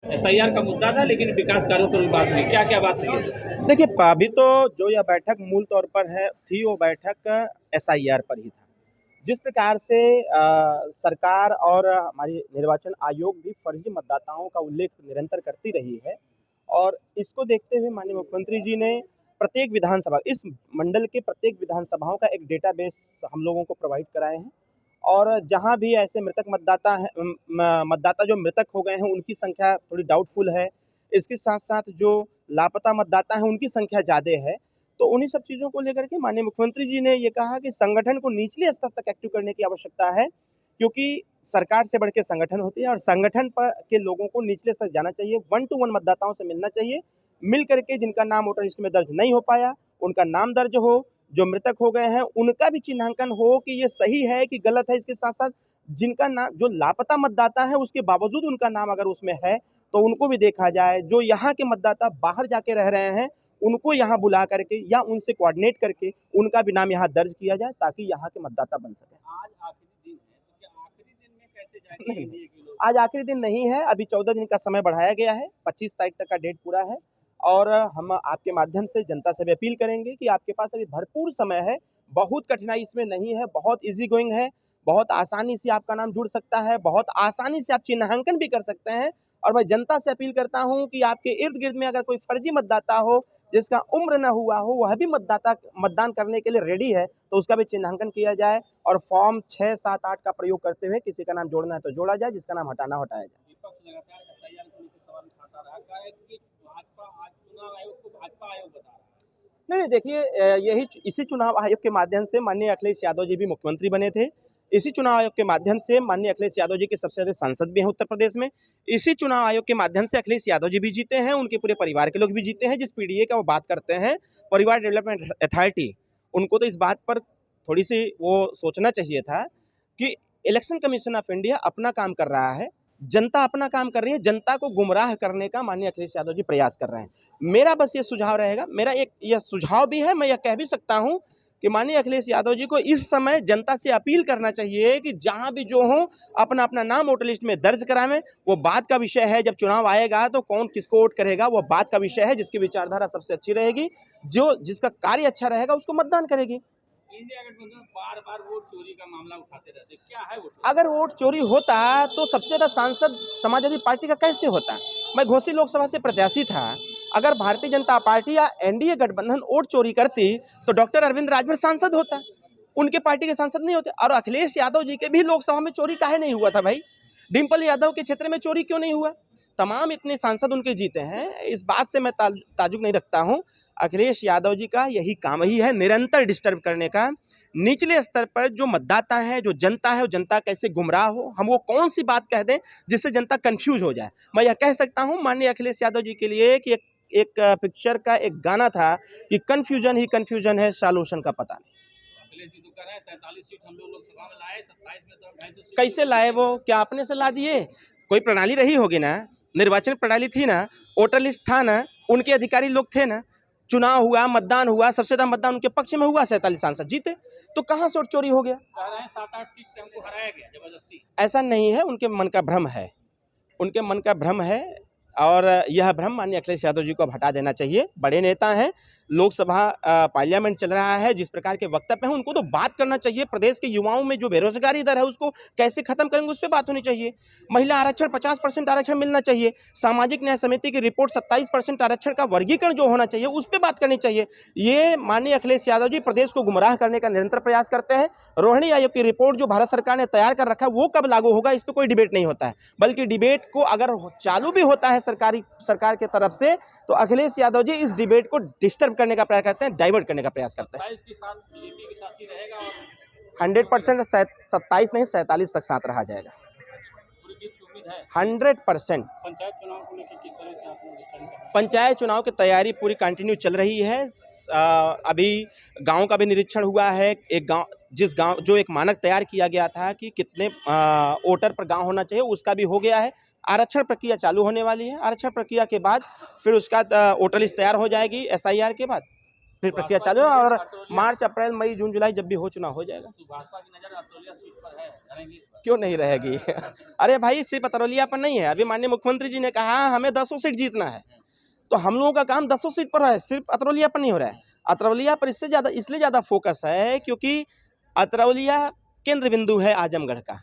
SIR का मुद्दा था, लेकिन विकास कार्यों पर भी बात हुई। क्या-क्या बात हुई? देखिए, अभी तो जो यह बैठक मूल तौर पर थी, वो बैठक एसआईआर पर ही था। जिस प्रकार से सरकार और हमारी निर्वाचन आयोग भी फर्जी मतदाताओं का उल्लेख निरंतर करती रही है, और इसको देखते हुए माननीय मुख्यमंत्री जी ने प्रत्येक विधानसभा, इस मंडल के प्रत्येक विधानसभाओं का एक डेटाबेस हम लोगों को प्रोवाइड कराए हैं, और जहां भी ऐसे मृतक मतदाता हैं, मतदाता जो मृतक हो गए हैं, उनकी संख्या थोड़ी डाउटफुल है। इसके साथ साथ जो लापता मतदाता हैं, उनकी संख्या ज़्यादा है। तो उन्हीं सब चीज़ों को लेकर के माननीय मुख्यमंत्री जी ने ये कहा कि संगठन को निचले स्तर तक एक्टिव करने की आवश्यकता है, क्योंकि सरकार से बढ़ के संगठन होती है, और संगठन पर के लोगों को निचले स्तर जाना चाहिए, 1 to 1 मतदाताओं से मिलना चाहिए। मिल करके जिनका नाम वोटर लिस्ट में दर्ज नहीं हो पाया, उनका नाम दर्ज हो, जो मृतक हो गए हैं, उनका भी चिन्हांकन हो कि ये सही है कि गलत है। इसके साथ-साथ जिनका नाम, जो लापता मतदाता है, उसके बावजूद उनका नाम अगर उसमें है, तो उनको भी देखा जाए। जो यहाँ के मतदाता बाहर जाके रह रहे हैं, उनको यहाँ बुला करके या उनसे कोऑर्डिनेट करके उनका भी नाम यहाँ दर्ज किया जाए, ताकि यहाँ के मतदाता बन सकें। आज आखिरी दिन है, तो क्या आखिरी दिन में कैसे जाएंगे नहीं, एनडीए के लोग? आज आखिरी दिन नहीं है, अभी 14 दिन का समय बढ़ाया गया है, 25 तारीख तक का डेट पूरा है, और हम आपके माध्यम से जनता से भी अपील करेंगे कि आपके पास अभी भरपूर समय है, बहुत कठिनाई इसमें नहीं है, बहुत ईज़ी गोइंग है, बहुत आसानी से आपका नाम जुड़ सकता है, बहुत आसानी से आप चिन्हांकन भी कर सकते हैं। और मैं जनता से अपील करता हूँ कि आपके इर्द-गिर्द में अगर कोई फर्जी मतदाता हो, जिसका उम्र न हुआ हो, वह भी मतदान करने के लिए रेडी है, तो उसका भी चिन्हांकन किया जाए, और फॉर्म 6, 7, 8 का प्रयोग करते हुए किसी का नाम जोड़ना है तो जोड़ा जाए, जिसका नाम हटाना हटाया जाए। विपक्ष लगातार एसआईआर को लेकर सवाल उठाता रहा, कहा है कि भाजपा आज चुनाव आयोग को भाजपा आयोग बता रहा है। नहीं, नहीं, देखिए, इसी चुनाव आयोग के माध्यम से माननीय अखिलेश यादव जी भी मुख्यमंत्री बने थे। इसी चुनाव आयोग के माध्यम से माननीय अखिलेश यादव जी के सबसे ज़्यादा सांसद भी हैं उत्तर प्रदेश में। इसी चुनाव आयोग के माध्यम से अखिलेश यादव जी भी जीते हैं, उनके पूरे परिवार के लोग भी जीते हैं। जिस पीडीए का वो बात करते हैं, परिवार डेवलपमेंट अथॉरिटी, उनको तो इस बात पर थोड़ी-सी वो सोचना चाहिए था कि इलेक्शन कमीशन ऑफ इंडिया अपना काम कर रहा है, जनता अपना काम कर रही है, जनता को गुमराह करने का माननीय अखिलेश यादव जी प्रयास कर रहे हैं। मेरा बस ये सुझाव रहेगा, मेरा एक यह सुझाव भी है, मैं यह कह भी सकता हूँ कि माननीय अखिलेश यादव जी को इस समय जनता से अपील करना चाहिए कि जहाँ भी जो हो, अपना-अपना नाम वोटर लिस्ट में दर्ज करावें। वो बात का विषय है, जब चुनाव आएगा तो कौन किसको वोट करेगा, वो बात का विषय है। जिसकी विचारधारा सबसे अच्छी रहेगी, जिसका कार्य अच्छा रहेगा, उसको मतदान करेगी। इंडिया गठबंधन बार-बार वोट चोरी का मामला उठाते रहते हैं, क्या है वो? अगर वोट चोरी होता तो सबसे ज़्यादा सांसद समाजवादी पार्टी का कैसे होता? मैं घोसी लोकसभा से प्रत्याशी था। अगर भारतीय जनता पार्टी या एनडीए गठबंधन वोट चोरी करती तो डॉक्टर अरविंद राजभर सांसद होता, उनके पार्टी के सांसद नहीं होते। और अखिलेश यादव जी के भी लोकसभा में चोरी काहे नहीं हुआ था भाई? डिम्पल यादव के क्षेत्र में चोरी क्यों नहीं हुआ? तमाम इतने सांसद उनके जीते हैं, इस बात से मैं ताज्जुब नहीं रखता हूँ। अखिलेश यादव जी का यही काम ही है, निरंतर डिस्टर्ब करने का। निचले स्तर पर जो मतदाता है, जो जनता है, वो जनता कैसे गुमराह हो, हम वो कौन सी बात कह दें जिससे जनता कंफ्यूज हो जाए। मैं यह कह सकता हूँ माननीय अखिलेश यादव जी के लिए कि एक पिक्चर का एक गाना था कि कन्फ्यूजन ही कन्फ्यूजन है, सॉल्यूशन का पता नहीं। अखिलेश जी तो कह रहे हैं 43 सीट हम लोग लोकसभा में लाए, 27 में तो 250 सीट कैसे लाए वो? क्या अपने से ला दिए? कोई प्रणाली रही होगी ना, निर्वाचन प्रणाली थी ना, वोटर लिस्ट था ना, उनके अधिकारी लोग थे ना, चुनाव हुआ, मतदान हुआ, सबसे ज़्यादा मतदान उनके पक्ष में हुआ, 47 सांसद जीते। तो कहाँ से वोट चोरी हो गया? कह रहे हैं 7-8 सीट पे हमको हराया गया जबरदस्ती। ऐसा नहीं है, उनके मन का भ्रम है, उनके मन का भ्रम है, और यह भ्रम माननीय अखिलेश यादव जी को अब हटा देना चाहिए। बड़े नेता हैं, लोकसभा पार्लियामेंट चल रहा है, जिस प्रकार के वक्तव्य हैं उनको तो बात करना चाहिए। प्रदेश के युवाओं में जो बेरोजगारी दर है उसको कैसे खत्म करेंगे, उस पर बात होनी चाहिए। महिला आरक्षण 50% आरक्षण मिलना चाहिए। सामाजिक न्याय समिति की रिपोर्ट 27% आरक्षण का वर्गीकरण जो होना चाहिए उस पर बात करनी चाहिए। ये माननीय अखिलेश यादव जी प्रदेश को गुमराह करने का निरंतर प्रयास करते हैं। रोहिणी आयोग की रिपोर्ट जो भारत सरकार ने तैयार कर रखा है वो कब लागू होगा, इस पर कोई डिबेट नहीं होता है, बल्कि डिबेट को अगर चालू भी होता है सरकार की तरफ से, तो अखिलेश यादव जी इस डिबेट को डिस्टर्ब करने का प्रयास करते हैं, डाइवर्ट करने का प्रयास करते हैं। 27 के साथ बीजेपी के साथ ही रहेगा और 100% 27 नहीं 47 तक साथ रहा जाएगा, पूरी जीत की उम्मीद है। 100%। पंचायत चुनाव को लेकर किस तरह से आप लोग स्टैंड कर रहे हैं? पंचायत चुनाव की तैयारी पूरी कंटिन्यू चल रही है। अभी गांव का भी निरीक्षण हुआ है। जिस गांव जो एक मानक तैयार किया गया था कि कितने वोटर पर गांव होना चाहिए, उसका भी हो गया है। आरक्षण प्रक्रिया चालू होने वाली है। आरक्षण प्रक्रिया के बाद फिर उसका वोटर लिस्ट तैयार हो जाएगी एसआईआर के बाद। फिर प्रक्रिया चालू है और मार्च अप्रैल मई जून जुलाई जब भी हो चुनाव हो जाएगा। भाजपा की नजर अतरौलिया सीट पर है, रहेंगी इस बार? क्यों नहीं रहेगी? अरे भाई सिर्फ अतरौलिया पर नहीं है, अभी माननीय मुख्यमंत्री जी ने कहा हमें 10 सीट जीतना है, तो हम लोगों का काम 10 सीट पर है, सिर्फ अतरौलिया पर नहीं हो रहा है। अतरौलिया पर इसलिए ज़्यादा फोकस है क्योंकि अतरौलिया केंद्र बिंदु है आजमगढ़ का।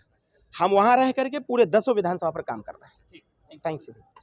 हम वहाँ रह करके पूरे 10 विधानसभा पर काम कर रहे हैं। ठीक, थैंक यू।